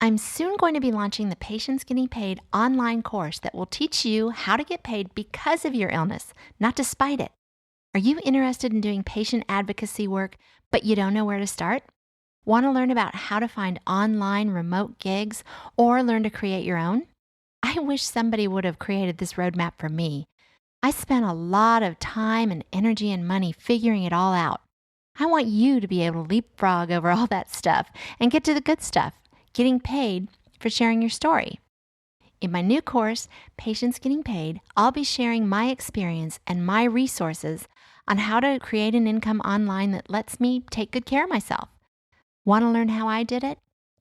I'm soon going to be launching the Patients Getting Paid online course that will teach you how to get paid because of your illness, not despite it. Are you interested in doing patient advocacy work, but you don't know where to start? Want to learn about how to find online remote gigs or learn to create your own? I wish somebody would have created this roadmap for me. I spent a lot of time and energy and money figuring it all out. I want you to be able to leapfrog over all that stuff and get to the good stuff, getting paid for sharing your story. In my new course, Patients Getting Paid, I'll be sharing my experience and my resources on how to create an income online that lets me take good care of myself. Want to learn how I did it?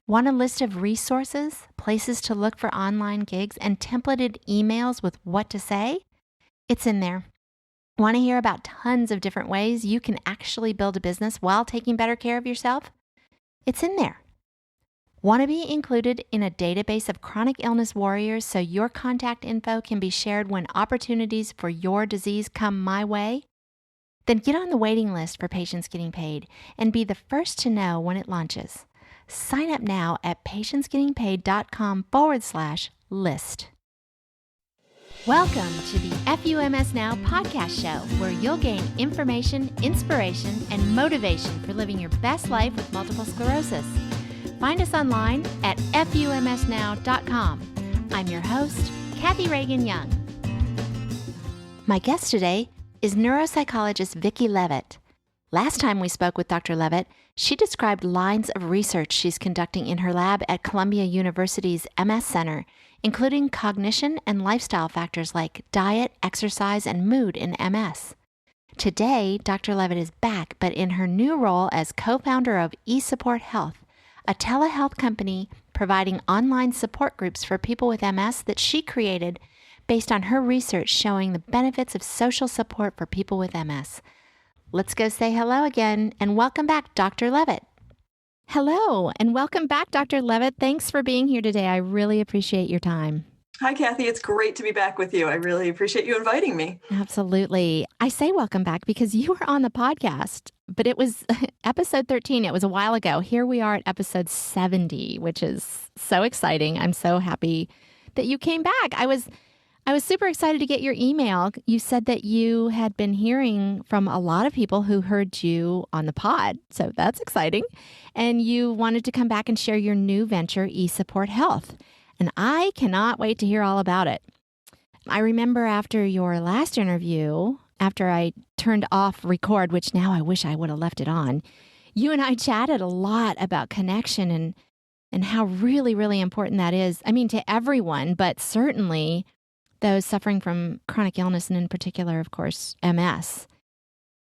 Want a list of resources, places to look for online gigs, and templated emails with what to say? It's in there. Want to hear about tons of different ways you can actually build a business while taking better care of yourself? It's in there. Want to be included in a database of chronic illness warriors so your contact info can be shared when opportunities for your disease come my way? Then get on the waiting list for Patients Getting Paid and be the first to know when it launches. Sign up now at patientsgettingpaid.com/list. Welcome to the FUMS Now podcast show, where you'll gain information, inspiration, and motivation for living your best life with multiple sclerosis. Find us online at FUMSnow.com. I'm your host, Kathy Reagan Young. My guest today is neuropsychologist Leavitt. Last time we spoke with Dr. Leavitt, she described lines of research she's conducting in her lab at Columbia University's MS Center, including cognition and lifestyle factors like diet, exercise, and mood in MS. Today, Dr. Leavitt is back, but in her new role as co-founder of eSupport Health, a telehealth company providing online support groups for people with MS that she created based on her research showing the benefits of social support for people with MS. Let's go say hello again and welcome back, Dr. Leavitt. Hello and welcome back, Dr. Leavitt. Thanks for being here today. I really appreciate your time. Hi, Kathy. It's great to be back with you. I really appreciate you inviting me. Absolutely. I say welcome back because you were on the podcast, but it was episode 13. It was a while ago. Here we are at episode 70, which is so exciting. I'm so happy that you came back. I was super excited to get your email. You said that you had been hearing from a lot of people who heard you on the pod. So that's exciting. And you wanted to come back and share your new venture, eSupport Health. And I cannot wait to hear all about it. I remember after your last interview, after I turned off record, which now I wish I would have left it on, you and I chatted a lot about connection and how really, really important that is. I mean, to everyone, but certainly those suffering from chronic illness, and in particular, of course, MS.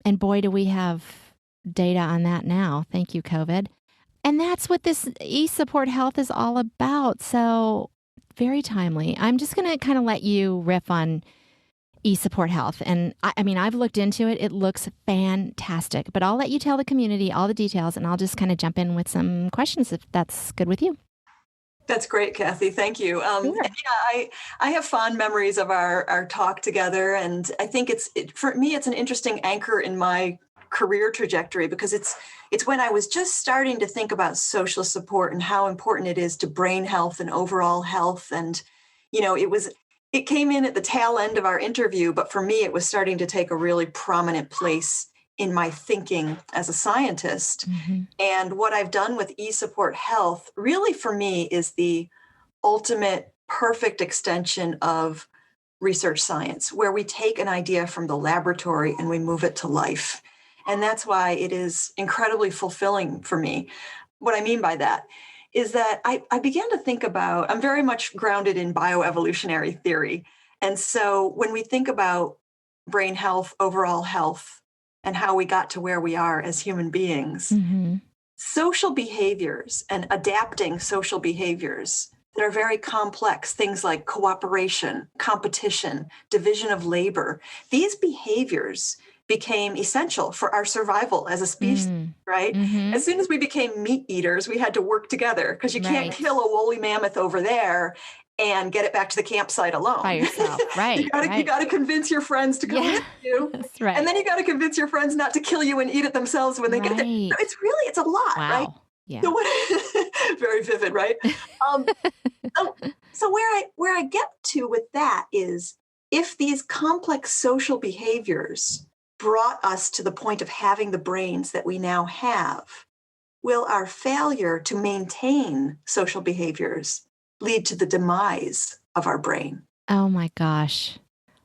And boy, do we have data on that now. Thank you, COVID. And that's what this eSupport Health is all about. So very timely. I'm just going to kind of let you riff on eSupport Health. And I mean, I've looked into it. It looks fantastic. But I'll let you tell the community all the details, and I'll just kind of jump in with some questions if that's good with you. That's great, Kathy. Thank you. Sure. Yeah, I have fond memories of our talk together, and I think for me, it's an interesting anchor in my career trajectory because it's when I was just starting to think about social support and how important it is to brain health and overall health. And, it came in at the tail end of our interview, but for me, it was starting to take a really prominent place in my thinking as a scientist. Mm-hmm. And what I've done with eSupport Health really for me is the ultimate perfect extension of research science, where we take an idea from the laboratory and we move it to life. And that's why it is incredibly fulfilling for me. What I mean by that is that I began to think about, I'm very much grounded in bioevolutionary theory. And so when we think about brain health, overall health, and how we got to where we are as human beings, Mm-hmm. social behaviors and adapting social behaviors that are very complex, things like cooperation, competition, division of labor, these behaviors became essential for our survival as a species, right? Mm-hmm. As soon as we became meat eaters, we had to work together because you can't Right. kill a woolly mammoth over there and get it back to the campsite alone. By yourself. Right. You got to convince your friends to come Yeah. with you. That's right. And then you got to convince your friends not to kill you and eat it themselves when they get there. Right. So it's a lot, Wow. right? Yeah. Very vivid, right? Um, so, so where I get to with that is if these complex social behaviors brought us to the point of having the brains that we now have, will our failure to maintain social behaviors lead to the demise of our brain? Oh my gosh.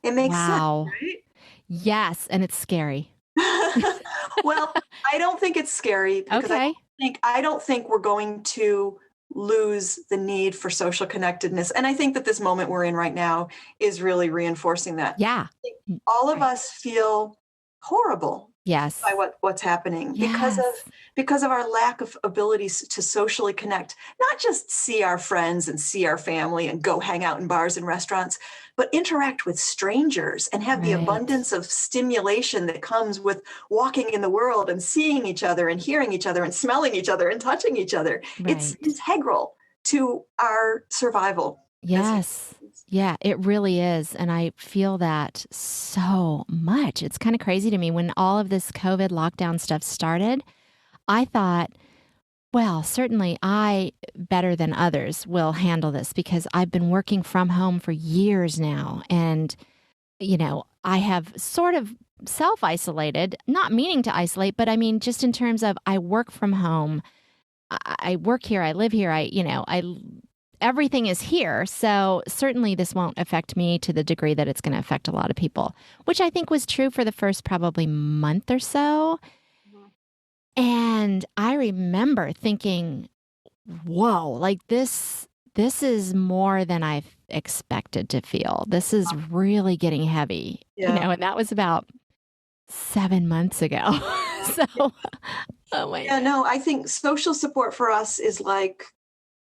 It makes sense, Wow. right? Yes. And it's scary. Well, I don't think it's scary because Okay. I don't think we're going to lose the need for social connectedness. And I think that this moment we're in right now is really reinforcing that. Yeah. I think all of Right. us feel horrible Yes. by what's happening Yes. because of our lack of abilities to socially connect, not just see our friends and see our family and go hang out in bars and restaurants, but interact with strangers and have the Right. abundance of stimulation that comes with walking in the world and seeing each other and hearing each other and smelling each other and touching each other. It's Right. integral to our survival as Yes. humans. Yeah, it really is. And I feel that so much. It's kind of crazy to me. When all of this COVID lockdown stuff started, I thought, well, certainly I, better than others, will handle this because I've been working from home for years now. And, I have sort of self isolated, not meaning to isolate, but I mean, just in terms of I work from home. I work here, I live here, everything is here. So certainly this won't affect me to the degree that it's going to affect a lot of people, which I think was true for the first probably month or so. Mhm. And I remember thinking, whoa, like this is more than I've expected to feel. This is really getting heavy, Yeah. and that was about 7 months ago. So, oh my Yeah, no, I think social support for us is like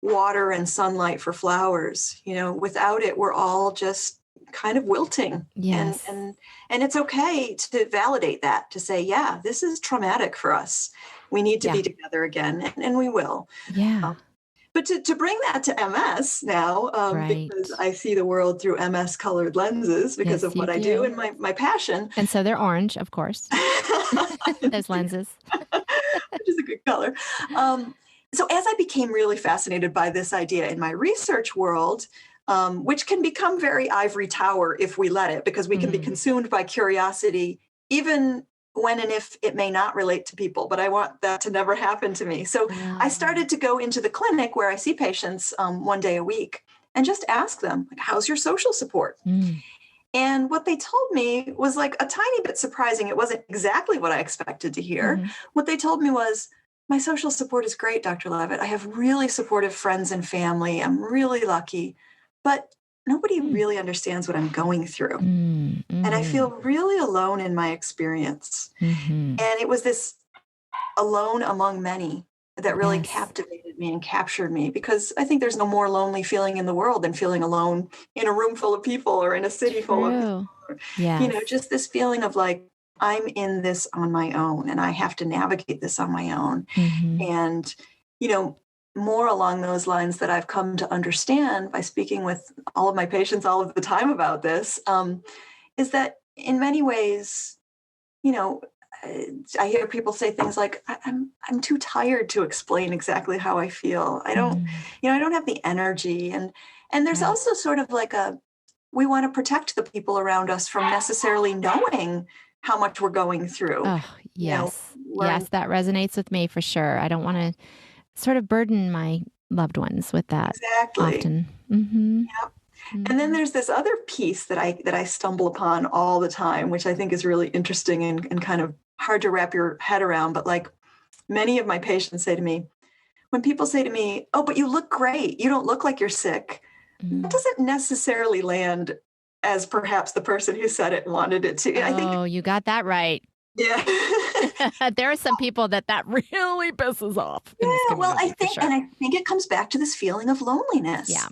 water and sunlight for flowers. Without it, we're all just kind of wilting. And Yes. and and it's okay to validate that, to say, yeah, this is traumatic for us. We need to Yeah. be together again, and we will. Yeah. Um, but to bring that to MS now, because Right. I see the world through MS colored lenses because Yes, of you what I do do. and my passion. And so they're orange, of course, those lenses. Which is a good color. Um, so as I became really fascinated by this idea in my research world, which can become very ivory tower if we let it, because we can be Mm. consumed by curiosity, even when and if it may not relate to people. But I want that to never happen to me. So I Oh. started to go into the clinic where I see patients one day a week and just ask them, like, how's your social support? Mm. And what they told me was like a tiny bit surprising. It wasn't exactly what I expected to hear. Mhm. What they told me was, my social support is great, Dr. Leavitt. I have really supportive friends and family. I'm really lucky, but nobody Mm. really understands what I'm going through. Mm. And I feel Mhm. really alone in my experience. Mhm. And it was this alone among many that really Yes. captivated me and captured me, because I think there's no more lonely feeling in the world than feeling alone in a room full of people or in a city full of people. True. Yes. Just this feeling of like, I'm in this on my own and I have to navigate this on my own. Mhm. And, you know, more along those lines that I've come to understand by speaking with all of my patients all of the time about this, is that in many ways, you know, I hear people say things like, I'm too tired to explain exactly how I feel. Mm. I don't have the energy. And there's Right. also sort of like we want to protect the people around us from necessarily knowing how much we're going through. Oh, You know, yes. learn Yes, that resonates with me for sure. I don't want to sort of burden my loved ones with that exactly. often. Mhm. Yep. And then Mhm. there's this other piece that I stumble upon all the time, which I think is really interesting and kind of hard to wrap your head around. But like many of my patients say to me, when people say to me, "Oh, but you look great. You don't look like you're sick," that Mm. doesn't necessarily land as perhaps the person who said it wanted it to. I think, Oh, you got that right. yeah. There are some people that really pisses off in this Yeah, well, community for sure. I think it comes back to this feeling of Yeah. loneliness.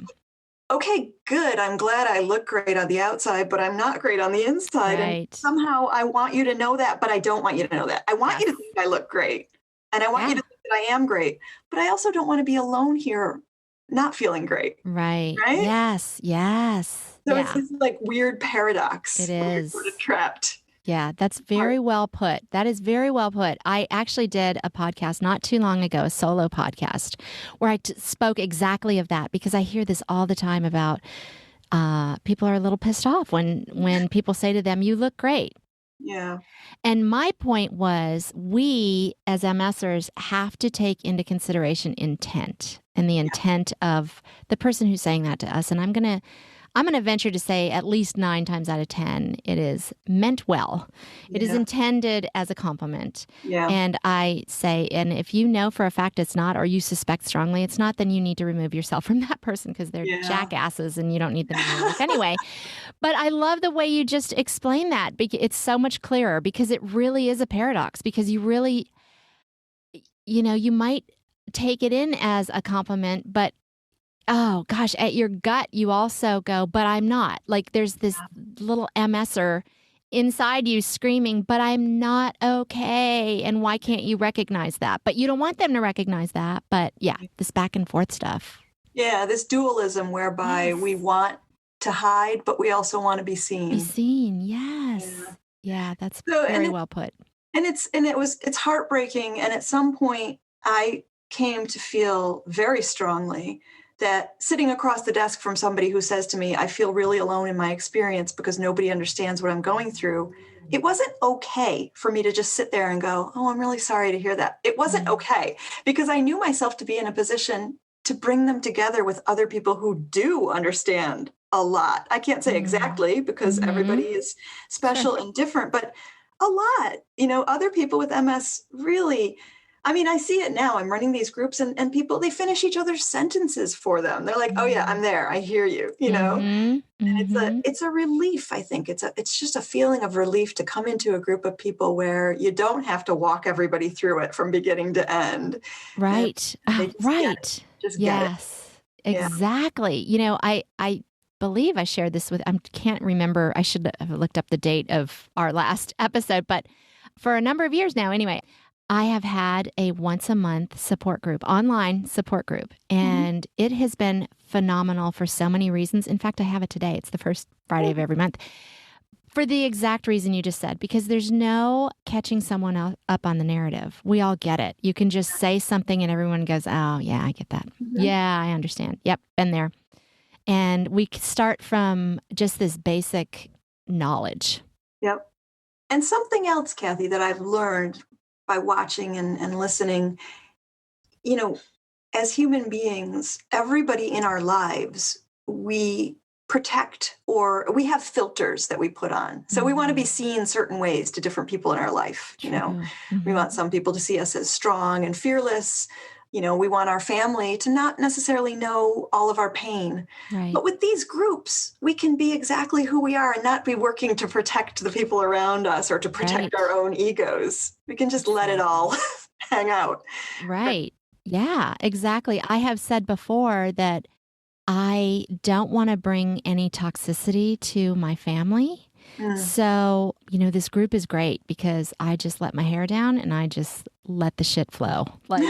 Okay, good. I'm glad I look great on the outside, but I'm not great on the inside. And Right. somehow I want you to know that, but I don't want you to know that. I want you Yes. to think I look great. And I want you Yeah. to think that I am great. But I also don't want to be alone here not feeling great. Right. Right? Yes. Yes. So it's Yeah. this like weird It paradox where you're sort of is. trapped. Yeah, that's very well put. That is very well put. I actually did a podcast not too long ago, a solo podcast, where I spoke exactly of that because I hear this all the time about people are a little pissed off when people say to them, "You look great." Yeah. And my point was, we as MSers have to take into consideration intent and the intent of the person who's saying that to us. And I'm gonna venture to say at least 9 times out of 10, it is meant well. It is intended as a compliment. Yeah. And I say, and if you know for a fact it's not, or you suspect strongly it's not, then you need to remove yourself from that person because they're jackasses and you don't need them in your life anyway. But I love the way you just explain that. It's so much clearer because it really is a paradox because you really, you might take it in as a compliment, but oh gosh, at your gut, you also go, but I'm not. Like there's this little MSer inside you screaming, but I'm not okay. And why can't you recognize that? But you don't want them to recognize that. But yeah, this back and forth stuff. Yeah, this dualism whereby we want to hide, but we also want to be seen. Be seen, yes. Yeah, that's very well put. And it's heartbreaking. And at some point, I came to feel very strongly that sitting across the desk from somebody who says to me, I feel really alone in my experience because nobody understands what I'm going through. It wasn't okay for me to just sit there and go, oh, I'm really sorry to hear that. It wasn't okay because I knew myself to be in a position to bring them together with other people who do understand a lot. I can't say exactly because everybody is special and different, but a lot, other people with MS really, I mean, I see it now. I'm running these groups and people, they finish each other's sentences for them. They're like, oh yeah, I'm there. I hear you, and it's a relief. I think it's just a feeling of relief to come into a group of people where you don't have to walk everybody through it from beginning to end. Right. Right. Yes, exactly. I believe I shared this with, I can't remember. I should have looked up the date of our last episode, but for a number of years now, anyway, I have had a once a month support group, online support group, and it has been phenomenal for so many reasons. In fact, I have it today. It's the first Friday of every month for the exact reason you just said, because there's no catching someone up on the narrative. We all get it. You can just say something and everyone goes, oh yeah, I get that. Yeah, I understand. Yep. Been there. And we start from just this basic knowledge. Yep. And something else, Kathy, that I've learned by watching and listening, as human beings, everybody in our lives, we protect or we have filters that we put on. So we want to be seen certain ways to different people in our life. We want some people to see us as strong and fearless. We want our family to not necessarily know all of our pain. Right. But with these groups, we can be exactly who we are and not be working to protect the people around us or to protect our own egos. We can just let it all hang out. Right. Yeah, exactly. I have said before that I don't want to bring any toxicity to my family. So, this group is great because I just let my hair down and I just let the shit flow. Like,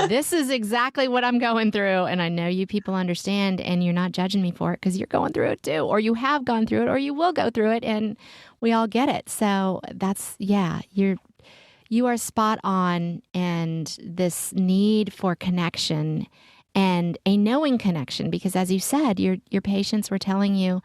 this is exactly what I'm going through. And I know you people understand and you're not judging me for it because you're going through it too, or you have gone through it, or you will go through it. And we all get it. So you are spot on. And this need for connection and a knowing connection, because as you said, your patients were telling you,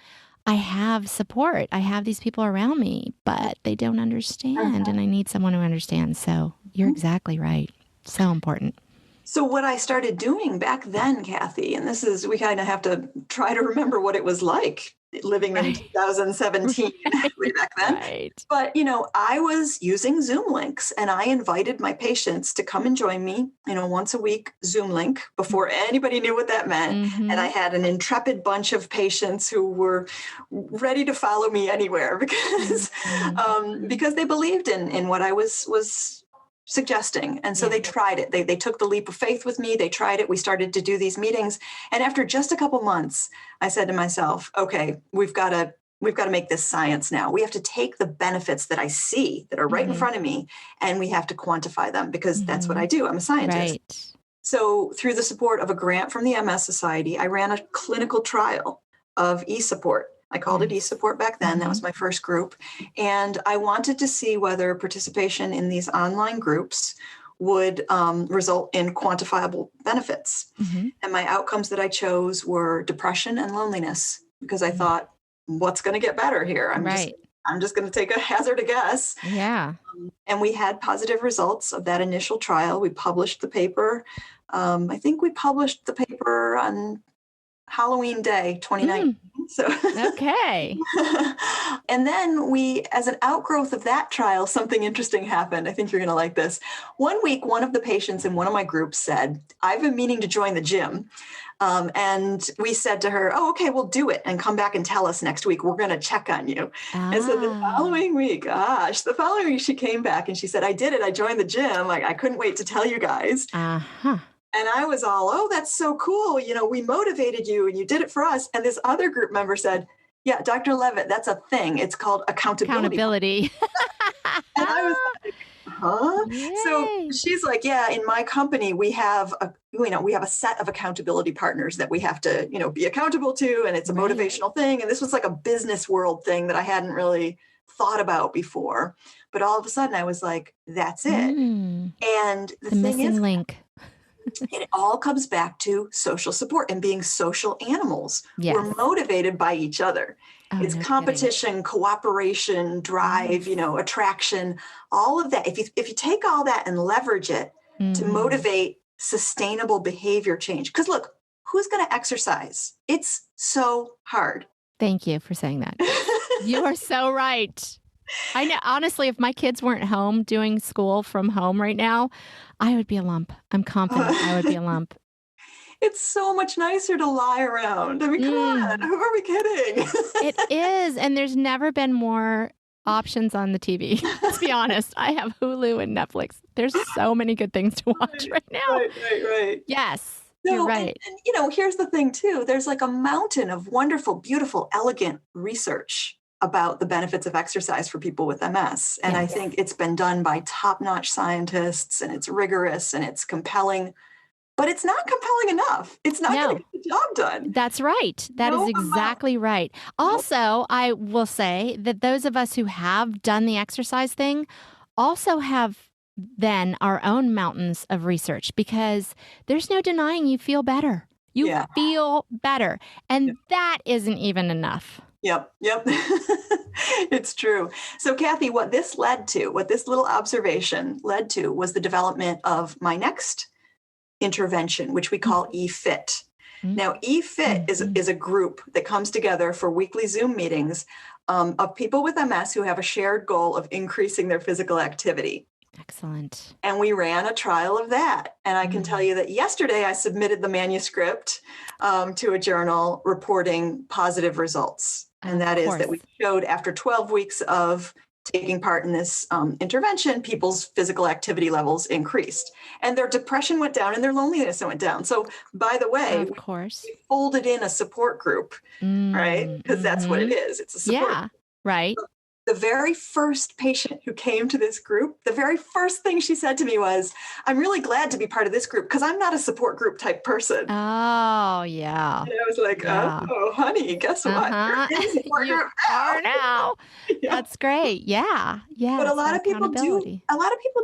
I have support. I have these people around me, but they don't understand. And I need someone who understands. So you're exactly right. So important. So what I started doing back then, Kathy, and we kind of have to try to remember what it was like living in 2017 way back then. Right. But, I was using Zoom links and I invited my patients to come and join me, once a week Zoom link before anybody knew what that meant. And I had an intrepid bunch of patients who were ready to follow me anywhere because they believed in what I was suggesting. And so they tried it. They took the leap of faith with me. They tried it. We started to do these meetings. And after just a couple months, I said to myself, okay, we've got to make this science now. We have to take the benefits that I see that are right in front of me, and we have to quantify them because that's what I do. I'm a scientist. Right. So through the support of a grant from the MS Society, I ran a clinical trial of eSupport. I called it Nice. eSupport back then. That Mhm. was my first group. And I wanted to see whether participation in these online groups would result in quantifiable benefits. Mhm. And my outcomes that I chose were depression and loneliness because I Mm. thought, what's going to get better here? Right. I'm just going to take a hazard a guess. Yeah. And we had positive results of that initial trial. We published the paper. I think we published the paper on Halloween Day, 2019. So, Okay. and then as an outgrowth of that trial, something interesting happened. I think you're going to like this. One week, one of the patients in one of my groups said, I've been meaning to join the gym. And we said to her, oh, okay, we'll do it and come back and tell us next week. We're going to check on you. And so the following week, she came back and she said, I did it. I joined the gym. Like, I couldn't wait to tell you guys. Uh-huh. And I was all, oh, that's so cool. We motivated you and you did it for us. And this other group member said, yeah, Dr. Leavitt, that's a thing. It's called accountability. And I was like, huh? Yay. So she's like, yeah, in my company, we have a set of accountability partners that we have to, be accountable to. And it's a motivational thing. And this was like a business world thing that I hadn't really thought about before. But all of a sudden I was like, that's it. And the thing missing is, link. It all comes back to social support and being social animals. Yes. We're motivated by each other. It's competition, cooperation, drive, attraction, all of that. If you take all that and leverage it to motivate sustainable behavior change, because look, who's going to exercise? It's so hard. Thank you for saying that. You are so right. I know, honestly, if my kids weren't home doing school from home right now, I would be a lump. I'm confident I would be a lump. It's so much nicer to lie around. I mean, come on, who are we kidding? It is. And there's never been more options on the TV. Let's be honest. I have Hulu and Netflix. There's so many good things to watch right now. Right. Yes. So, you're right. And, here's the thing, too. There's like a mountain of wonderful, beautiful, elegant research about the benefits of exercise for people with MS. And I think it's been done by top-notch scientists, and it's rigorous and it's compelling, but it's not compelling enough. It's not going to get the job done. That's right. That is exactly right. Also, I will say that those of us who have done the exercise thing also have then our own mountains of research, because there's no denying you feel better. You feel better. And that isn't even enough. Yep. It's true. So, Kathy, what this little observation led to was the development of my next intervention, which we call eFit. Now, eFit is a group that comes together for weekly Zoom meetings of people with MS who have a shared goal of increasing their physical activity. Excellent. And we ran a trial of that. And I can tell you that yesterday I submitted the manuscript to a journal reporting positive results. And that is that we showed after 12 weeks of taking part in this intervention, people's physical activity levels increased. And their depression went down and their loneliness went down. So, by the way, we folded in a support group, right? Because that's what it is. It's a support group. Right. The very first patient who came to this group, the very first thing she said to me was, I'm really glad to be part of this group because I'm not a support group type person. Oh, yeah. And I was like, oh, honey, guess what? You're in a support group are now. That's great. Yeah. But a lot of people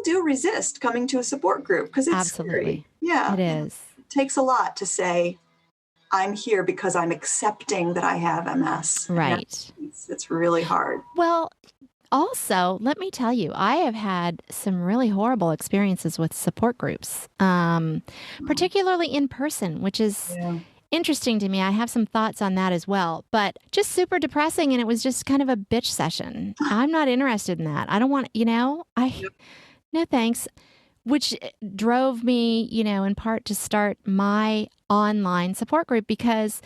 do resist coming to a support group because it's scary. Yeah. It is. It takes a lot to say, I'm here because I'm accepting that I have MS. Right. It's really hard. Well, also, let me tell you, I have had some really horrible experiences with support groups, particularly in person, which is interesting to me. I have some thoughts on that as well, but just super depressing. And it was just kind of a bitch session. I'm not interested in that. I don't want, no thanks. Which drove me, in part to start my online support group because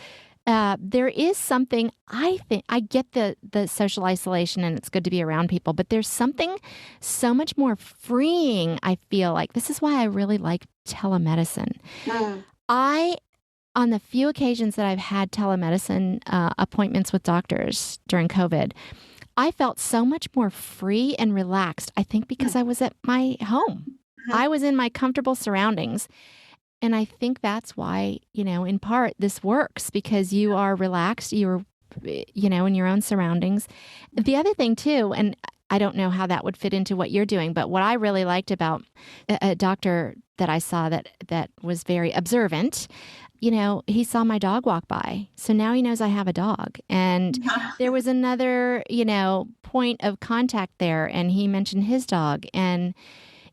there is something, I think, I get the social isolation and it's good to be around people, but there's something so much more freeing, I feel like. This is why I really like telemedicine. On the few occasions that I've had telemedicine appointments with doctors during COVID, I felt so much more free and relaxed, I think because I was at my home. I was in my comfortable surroundings. And I think that's why, in part, this works because you are relaxed. You're in your own surroundings. The other thing too, and I don't know how that would fit into what you're doing, but what I really liked about a doctor that I saw that was very observant, he saw my dog walk by. So now he knows I have a dog. And there was another, point of contact there, and he mentioned his dog, and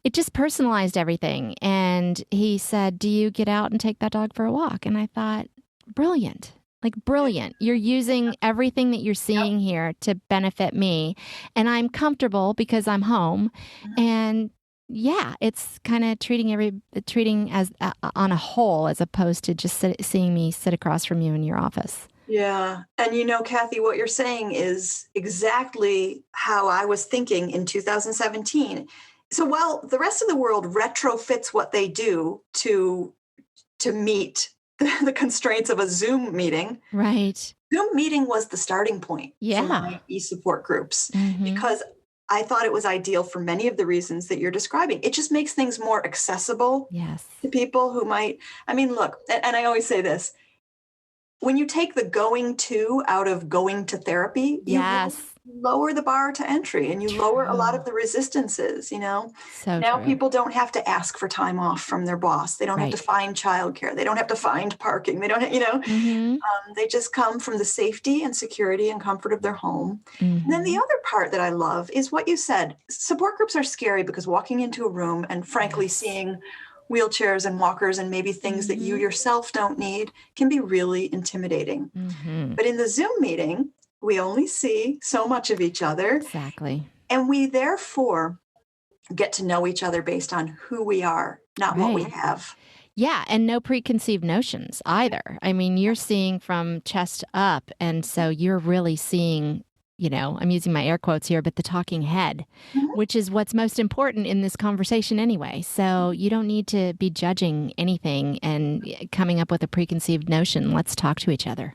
it just personalized everything. And he said, "Do you get out and take that dog for a walk?" And I thought, brilliant. Like brilliant. You're using everything that you're seeing here to benefit me. And I'm comfortable because I'm home. And yeah, it's kind of treating as on a whole, as opposed to just seeing me sit across from you in your office. Yeah. And Kathy, what you're saying is exactly how I was thinking in 2017. So while the rest of the world retrofits what they do to meet the constraints of a Zoom meeting. Right. Zoom meeting was the starting point for my eSupport groups because I thought it was ideal for many of the reasons that you're describing. It just makes things more accessible to people who might, look, and I always say this, when you take the going to out of going to therapy, you lower the bar to entry and you lower a lot of the resistances, So now true. people don't have to ask for time off from their boss. They don't have to find childcare. They don't have to find parking. They don't, they just come from the safety and security and comfort of their home. And then the other part that I love is what you said. Support groups are scary because walking into a room and frankly seeing wheelchairs and walkers and maybe things that you yourself don't need can be really intimidating. But in the Zoom meeting, we only see so much of each other. Exactly. And we therefore get to know each other based on who we are, not what we have. Yeah. And no preconceived notions either. I mean, you're seeing from chest up. And so you're really seeing, I'm using my air quotes here, but the talking head, which is what's most important in this conversation anyway. So you don't need to be judging anything and coming up with a preconceived notion. Let's talk to each other.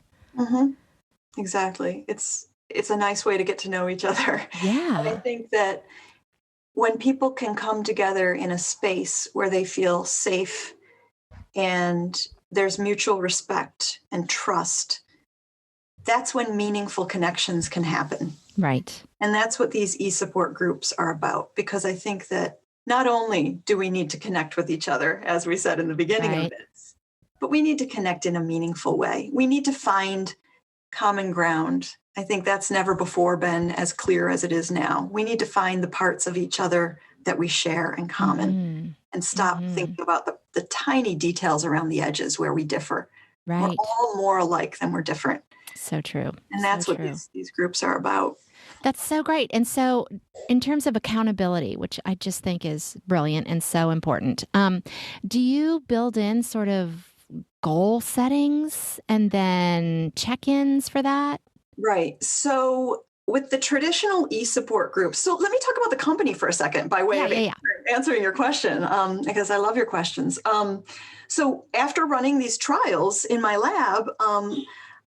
Exactly. It's a nice way to get to know each other. Yeah. And I think that when people can come together in a space where they feel safe and there's mutual respect and trust, that's when meaningful connections can happen. Right. And that's what these eSupport groups are about, because I think that not only do we need to connect with each other, as we said in the beginning of this, but we need to connect in a meaningful way. We need to find common ground. I think that's never before been as clear as it is now. We need to find the parts of each other that we share in common and stop thinking about the tiny details around the edges where we differ. Right. We're all more alike than we're different. So true. And that's what these groups are about. That's so great. And so in terms of accountability, which I just think is brilliant and so important, do you build in sort of goal settings and then check-ins for that? Right. So with the traditional eSupport groups, so let me talk about the company for a second by way of answering your question, because I love your questions. So after running these trials in my lab,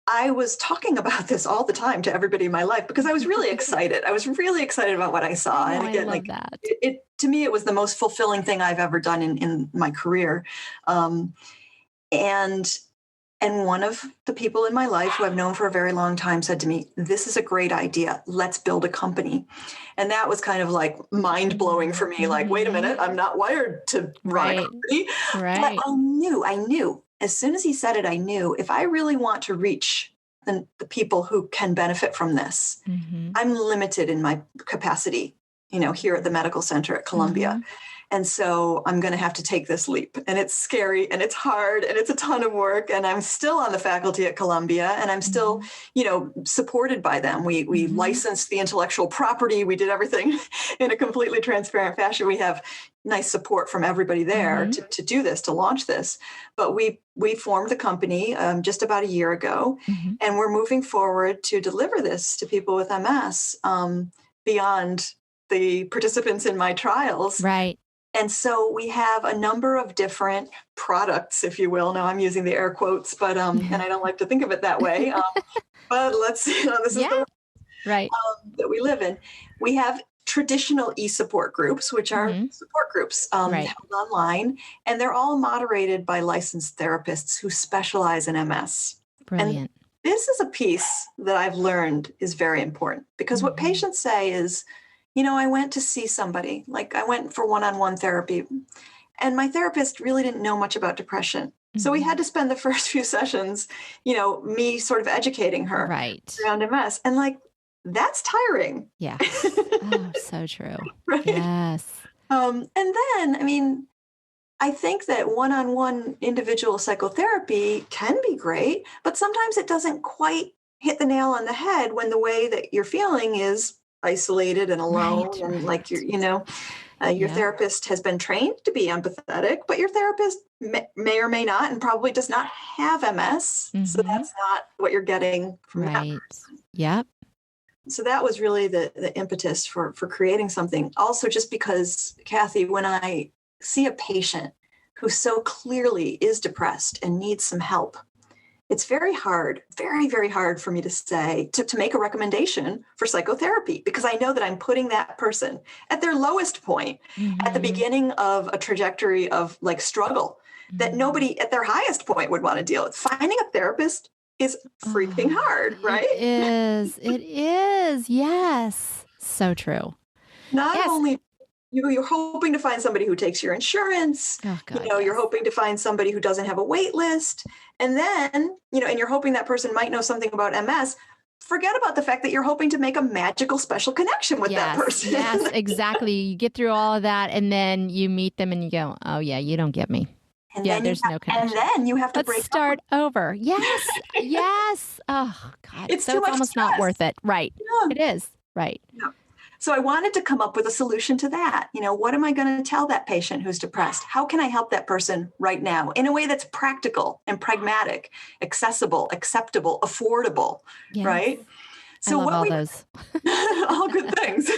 I was talking about this all the time to everybody in my life because I was really excited. I was really excited about what I saw. And again, I love that. It to me, it was the most fulfilling thing I've ever done in my career. And one of the people in my life who I've known for a very long time said to me, "This is a great idea. Let's build a company." And that was kind of like mind blowing for me. Like, wait a minute, I'm not wired to run a company. But I knew as soon as he said it, I knew if I really want to reach the people who can benefit from this, I'm limited in my capacity, here at the medical center at Columbia. And so I'm going to have to take this leap, and it's scary and it's hard and it's a ton of work. And I'm still on the faculty at Columbia, and I'm still, supported by them. We licensed the intellectual property. We did everything in a completely transparent fashion. We have nice support from everybody there to do this, to launch this. But we formed the company just about a year ago, and we're moving forward to deliver this to people with MS beyond the participants in my trials. Right. And so we have a number of different products, if you will. Now I'm using the air quotes, but and I don't like to think of it that way. But let's this is the right that we live in. We have traditional eSupport groups, which are support groups held online, and they're all moderated by licensed therapists who specialize in MS. Brilliant. this is a piece that I've learned is very important, because what patients say is, I went to see somebody, like I went for one-on-one therapy, and my therapist really didn't know much about depression. So we had to spend the first few sessions, me sort of educating her around MS. And like, that's tiring. Yeah. Oh, so true. Right? Yes. And then, I think that one-on-one individual psychotherapy can be great, but sometimes it doesn't quite hit the nail on the head when the way that you're feeling is isolated and alone, and like your therapist has been trained to be empathetic, but your therapist may or may not, and probably does not have MS. So that's not what you're getting from that person. Yep. So that was really the impetus for creating something. Also, just because, Kathy, when I see a patient who so clearly is depressed and needs some help, it's very hard, very, very hard for me to say, to make a recommendation for psychotherapy, because I know that I'm putting that person at their lowest point, at the beginning of a trajectory of like struggle that nobody at their highest point would want to deal with. Finding a therapist is freaking hard, right? It is. Yes. So true. Not only you're hoping to find somebody who takes your insurance, you're hoping to find somebody who doesn't have a wait list. And then, and you're hoping that person might know something about MS. Forget about the fact that you're hoping to make a magical special connection with that person. Yes, exactly. You get through all of that, and then you meet them and you go, oh yeah, you don't get me. And there's no connection. And then you have to start over. Yes. Yes. Oh God. It's so it's almost stress. Not worth it. Right. Yeah. It is. Right. Yeah. So I wanted to come up with a solution to that. What am I going to tell that patient who's depressed? How can I help that person right now in a way that's practical and pragmatic, accessible, acceptable, affordable, right? So I love all those. All good things.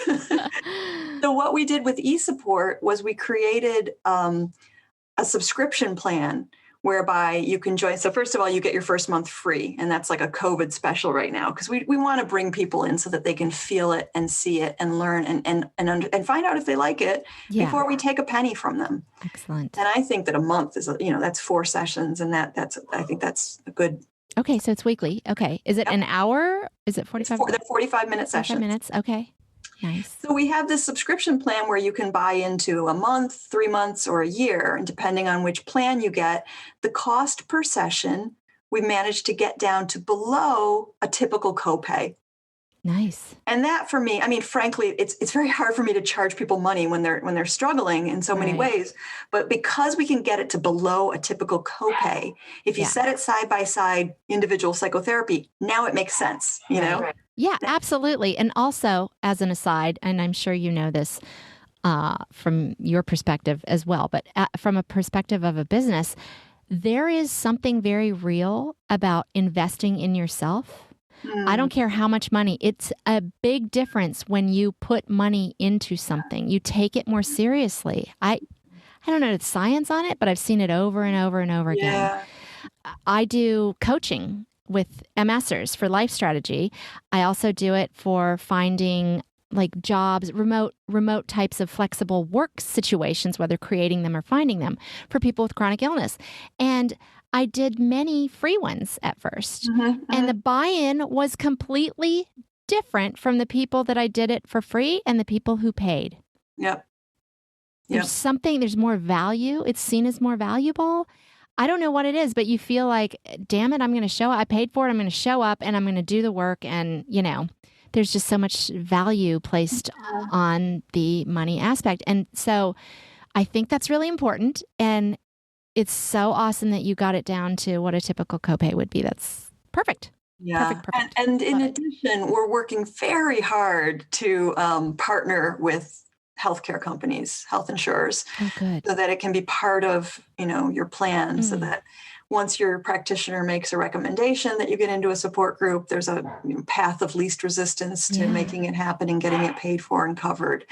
So what we did with eSupport was we created a subscription plan whereby you can join. So first of all, you get your first month free. And that's like a COVID special right now, because we want to bring people in so that they can feel it and see it and learn and find out if they like it before we take a penny from them. Excellent. And I think that a month is, that's 4 sessions. And I think that's a good. Okay. So it's weekly. Okay. Is it an hour? Is it 45 minutes? They're 45-minute sessions. 45 minutes. Okay. Nice. So we have this subscription plan where you can buy into a month, 3 months, or a year. And depending on which plan you get, the cost per session, we managed to get down to below a typical copay. Nice. And that for me, frankly, it's very hard for me to charge people money when they're struggling in so many ways. But because we can get it to below a typical copay, if you set it side by side, individual psychotherapy, now it makes sense, Right. Yeah, absolutely. And also, as an aside, and I'm sure you know this from your perspective as well, but from a perspective of a business, there is something very real about investing in yourself. I don't care how much money. It's a big difference when you put money into something. You take it more seriously. I don't know the science on it, but I've seen it over and over and over again. Yeah. I do coaching with MSers for life strategy. I also do it for finding like jobs, remote types of flexible work situations, whether creating them or finding them for people with chronic illness. And I did many free ones at first. And the buy-in was completely different from the people that I did it for free and the people who paid. There's more value. It's seen as more valuable. I don't know what it is, but you feel like, damn it, I'm going to show up. I paid for it. I'm going to show up and I'm going to do the work. And, there's just so much value placed on the money aspect. And so I think that's really important. And it's so awesome that you got it down to what a typical copay would be. That's perfect. Yeah. Perfect. And in addition, we're working very hard to partner with healthcare companies, health insurers, so that it can be part of, your plan, so that once your practitioner makes a recommendation that you get into a support group, there's a path of least resistance to making it happen and getting it paid for and covered.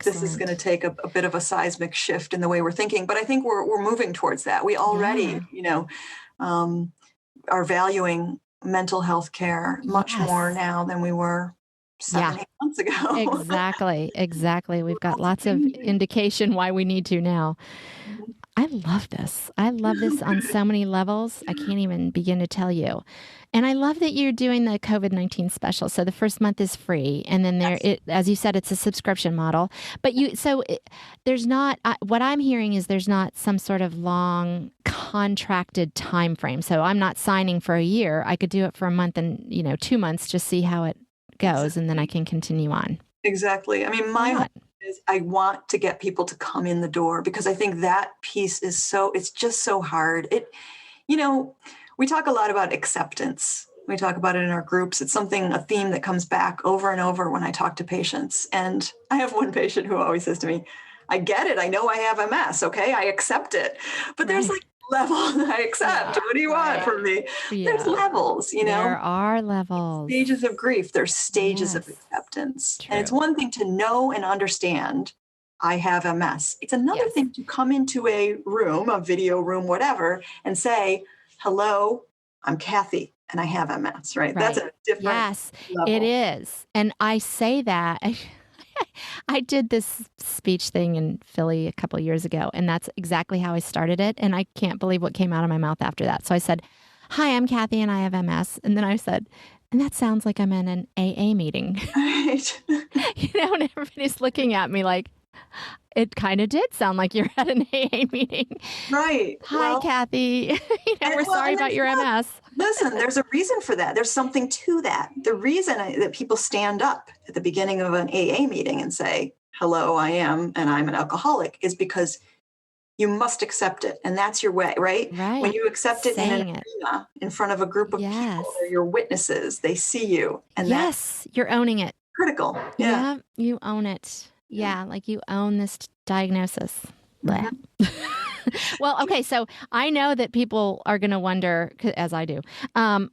This is going to take a bit of a seismic shift in the way we're thinking, but I think we're moving towards that. We already, are valuing mental health care much more now than we were 7-8 months ago. Exactly. We've got lots of indication why we need to now. I love this. I love this on so many levels. I can't even begin to tell you. And I love that you're doing the COVID-19 special. So the first month is free. And then as you said, it's a subscription model. But there's not, what I'm hearing is there's not some sort of long contracted time frame. So I'm not signing for a year. I could do it for a month and, 2 months, just see how it goes. And then I can continue on. Exactly. I mean, my hope is I want to get people to come in the door because I think that piece is it's just so hard. We talk a lot about acceptance. We talk about it in our groups. It's a theme that comes back over and over when I talk to patients. And I have one patient who always says to me, I get it. I know I have MS. Okay. I accept it. But there's level that I accept. What do you want from me? Yeah. There's levels, There are levels. Stages of grief. There's stages of acceptance. True. And it's one thing to know and understand I have MS. It's another thing to come into a room, a video room, whatever, and say, hello, I'm Kathy and I have MS, right? That's a different level. It is. And I say that. I did this speech thing in Philly a couple of years ago, and that's exactly how I started it. And I can't believe what came out of my mouth after that. So I said, hi, I'm Kathy and I have MS. And then I said, and that sounds like I'm in an AA meeting. Right. And everybody's looking at me like, it kind of did sound like you're at an AA meeting. Right. Hi, Kathy. We're sorry about your MS. Listen, there's a reason for that. There's something to that. The reason that people stand up at the beginning of an AA meeting and say, hello, I am, and I'm an alcoholic, is because you must accept it. And that's your way, right? Right. When you accept it in an arena in front of a group of people, they're your witnesses, they see you. And you're owning it. Critical. Yeah, you own it. Yeah, like you own this diagnosis. Well, okay, so I know that people are going to wonder, as I do,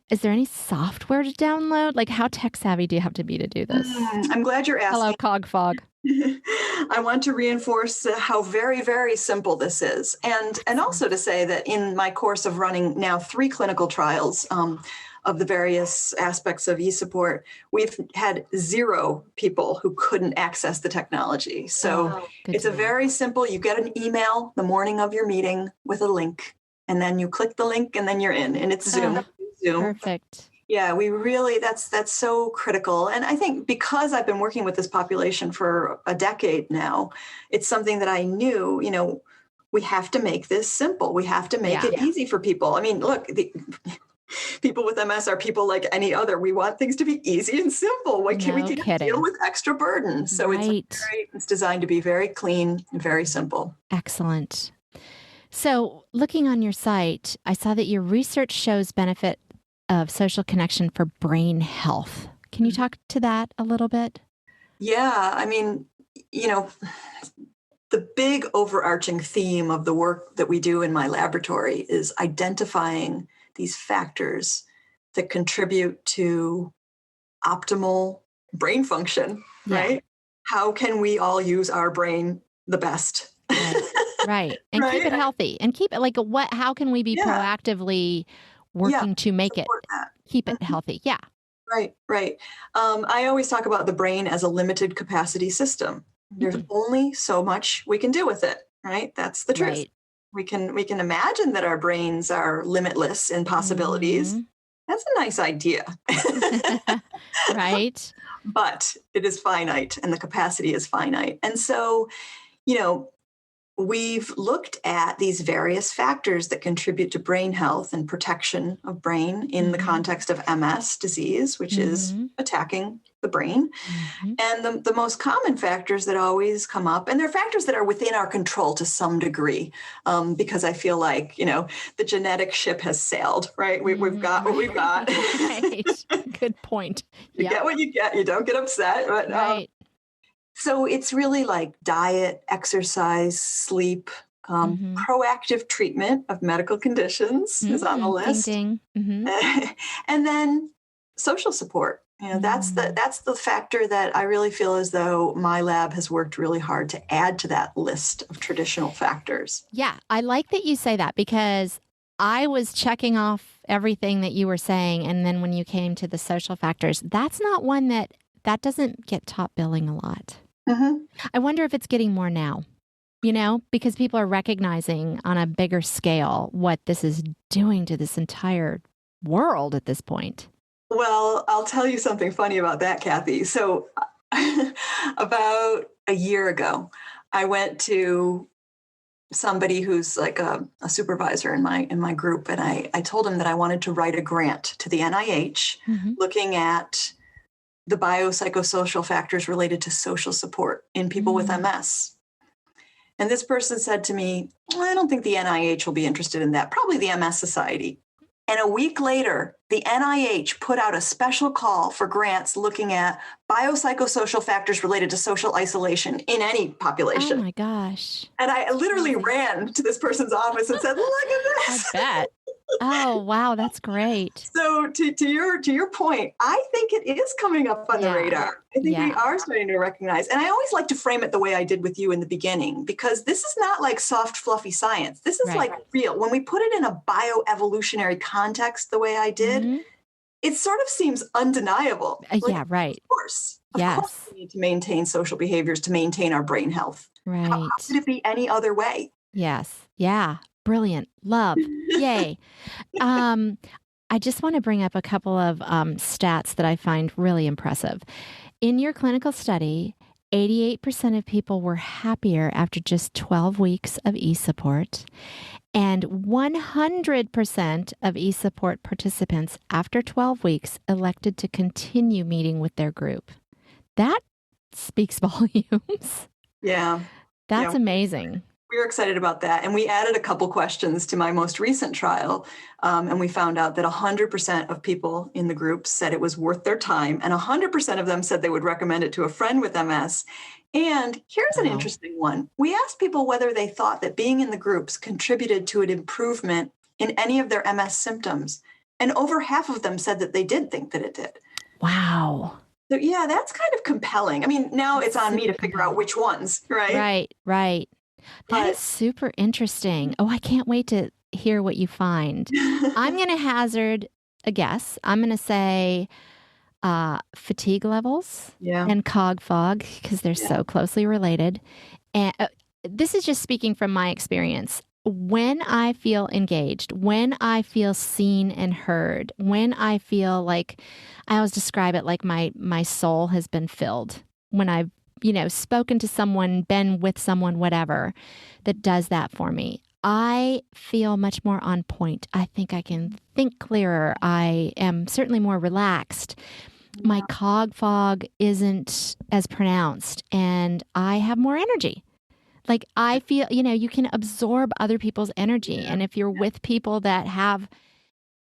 is there any software to download? Like, how tech savvy do you have to be to do this? I'm glad you're asking. Hello, Cogfog. I want to reinforce how very, very simple this is. And also to say that in my course of running now 3 clinical trials, of the various aspects of eSupport, we've had 0 people who couldn't access the technology. So it's a very simple, you get an email the morning of your meeting with a link, and then you click the link and then you're in, and it's Zoom. Perfect. Yeah, we really, that's so critical. And I think because I've been working with this population for a decade now, it's something that I knew, we have to make this simple. We have to make it easy for people. I mean, look, people with MS are people like any other. We want things to be easy and simple. We can't deal with extra burden. So it's designed to be very clean and very simple. Excellent. So looking on your site, I saw that your research shows benefit of social connection for brain health. Can you talk to that a little bit? Yeah. I mean, the big overarching theme of the work that we do in my laboratory is identifying these factors that contribute to optimal brain function, right? How can we all use our brain the best? Right. And keep it healthy and keep it how can we be proactively working to make it, keep it healthy? Yeah. Right. I always talk about the brain as a limited capacity system. There's only so much we can do with it, right? That's the truth. Right. We can imagine that our brains are limitless in possibilities. Mm-hmm. That's a nice idea. Right. But it is finite and the capacity is finite. And so, we've looked at these various factors that contribute to brain health and protection of brain in the context of MS disease, which is attacking the brain. And the most common factors that always come up, and they're factors that are within our control to some degree, because I feel like, the genetic ship has sailed, right? We've got what we've got. Right. Good point. You get what you get. You don't get upset. But, right. So it's really like diet, exercise, sleep, proactive treatment of medical conditions is on the list. Ding, ding. And then social support. That's the factor that I really feel as though my lab has worked really hard to add to that list of traditional factors. Yeah, I like that you say that because I was checking off everything that you were saying. And then when you came to the social factors, that's not one that doesn't get top billing a lot. I wonder if it's getting more now. because people are recognizing on a bigger scale what this is doing to this entire world at this point. Well, I'll tell you something funny about that, Kathy. So about a year ago, I went to somebody who's like a supervisor in my group, and I told him that I wanted to write a grant to the NIH looking at the biopsychosocial factors related to social support in people with MS. And this person said to me, I don't think the NIH will be interested in that, probably the MS Society. And a week later, the NIH put out a special call for grants looking at biopsychosocial factors related to social isolation in any population. Oh my gosh. And I literally ran to this person's office and said, look at this. I bet. Oh, wow. That's great. So to your point, I think it is coming up on the radar. I think we are starting to recognize. And I always like to frame it the way I did with you in the beginning, because this is not like soft, fluffy science. This is like real. When we put it in a bioevolutionary context the way I did, it sort of seems undeniable. Of course. Of course we need to maintain social behaviors to maintain our brain health. Right. How could it be any other way? Yes. Yeah. Brilliant. Love. Yay. I just want to bring up a couple of stats that I find really impressive. In your clinical study, 88% of people were happier after just 12 weeks of eSupport, and 100% of eSupport participants after 12 weeks elected to continue meeting with their group. That speaks volumes. Yeah. That's amazing. We were excited about that. And we added a couple questions to my most recent trial. And we found out that 100% of people in the group said it was worth their time. And 100% of them said they would recommend it to a friend with MS. And here's an interesting one. We asked people whether they thought that being in the groups contributed to an improvement in any of their MS symptoms. And over half of them said that they did think that it did. Wow. So yeah, that's kind of compelling. I mean, now it's on me to figure out which ones, right? Right. That is super interesting. Oh, I can't wait to hear what you find. I'm going to hazard a guess. I'm going to say fatigue levels and cog fog, because they're so closely related. And this is just speaking from my experience. When I feel engaged, when I feel seen and heard, when I feel like, I always describe it like my soul has been filled, when I've spoken to someone, been with someone, whatever, that does that for me, I feel much more on point. I think I can think clearer. I am certainly more relaxed. My cog fog isn't as pronounced, and I have more energy. Like I feel, you can absorb other people's energy. And if you're with people that have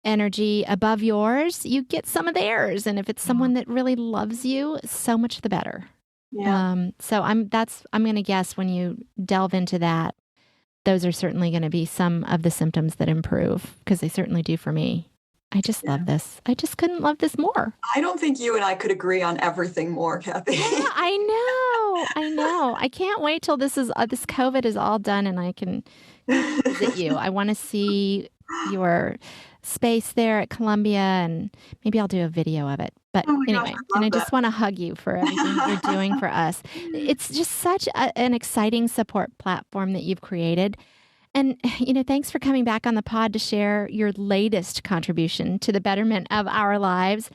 energy above yours, you get some of theirs. And if it's someone that really loves you, so much the better. Yeah. So I'm going to guess when you delve into that, those are certainly going to be some of the symptoms that improve, because they certainly do for me. I just love this. I just couldn't love this more. I don't think you and I could agree on everything more, Kathy. Yeah, I know. I can't wait till this COVID is all done and I can visit you. I want to see your space there at Columbia, and maybe I'll do a video of it. But anyway, and I just want to hug you for everything you're doing for us. It's just such an exciting support platform that you've created. And, thanks for coming back on the pod to share your latest contribution to the betterment of our lives.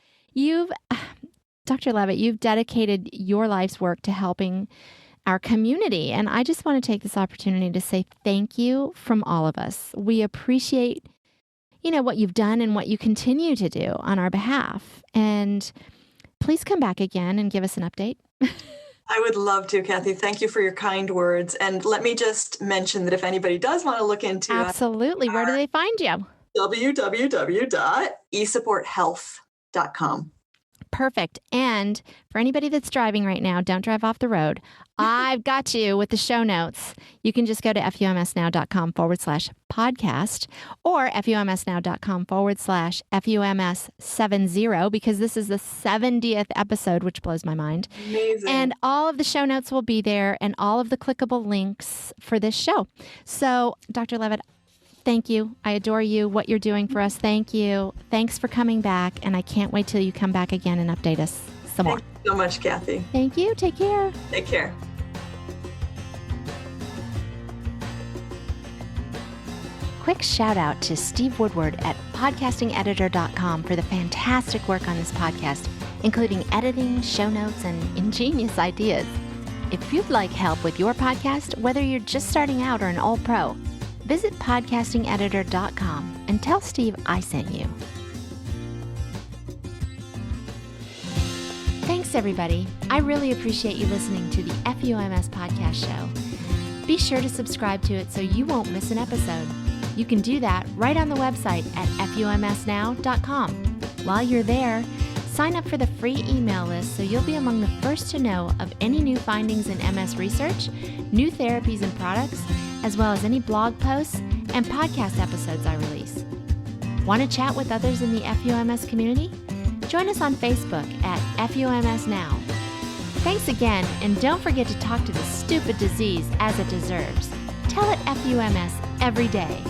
Dr. Leavitt, you've dedicated your life's work to helping our community. And I just want to take this opportunity to say thank you from all of us. We appreciate what you've done and what you continue to do on our behalf. And please come back again and give us an update. I would love to, Kathy. Thank you for your kind words. And let me just mention that if anybody does want to look into Absolutely. Where do they find you? www.eSupportHealth.com. Perfect. And for anybody that's driving right now, don't drive off the road. I've got you with the show notes. You can just go to FUMSnow.com/podcast or FUMSnow.com/FUMS70, because this is the 70th episode, which blows my mind. Amazing. And all of the show notes will be there, and all of the clickable links for this show. So, Dr. Leavitt, thank you. I adore you, what you're doing for us. Thank you. Thanks for coming back. And I can't wait till you come back again and update us some more. Thank you so much, Kathy. Thank you. Take care. Take care. quick shout out to Steve Woodward at podcastingeditor.com for the fantastic work on this podcast, including editing, show notes, and ingenious ideas. If you'd like help with your podcast, whether you're just starting out or an old pro, visit podcastingeditor.com and tell Steve I sent you. Thanks, everybody. I really appreciate you listening to the FUMS Podcast Show. Be sure to subscribe to it so you won't miss an episode. You can do that right on the website at FUMSnow.com. While you're there, sign up for the free email list so you'll be among the first to know of any new findings in MS research, new therapies and products, as well as any blog posts and podcast episodes I release. Want to chat with others in the FUMS community? Join us on Facebook at FUMS Now. Thanks again, and don't forget to talk to the stupid disease as it deserves. Tell it FUMS every day.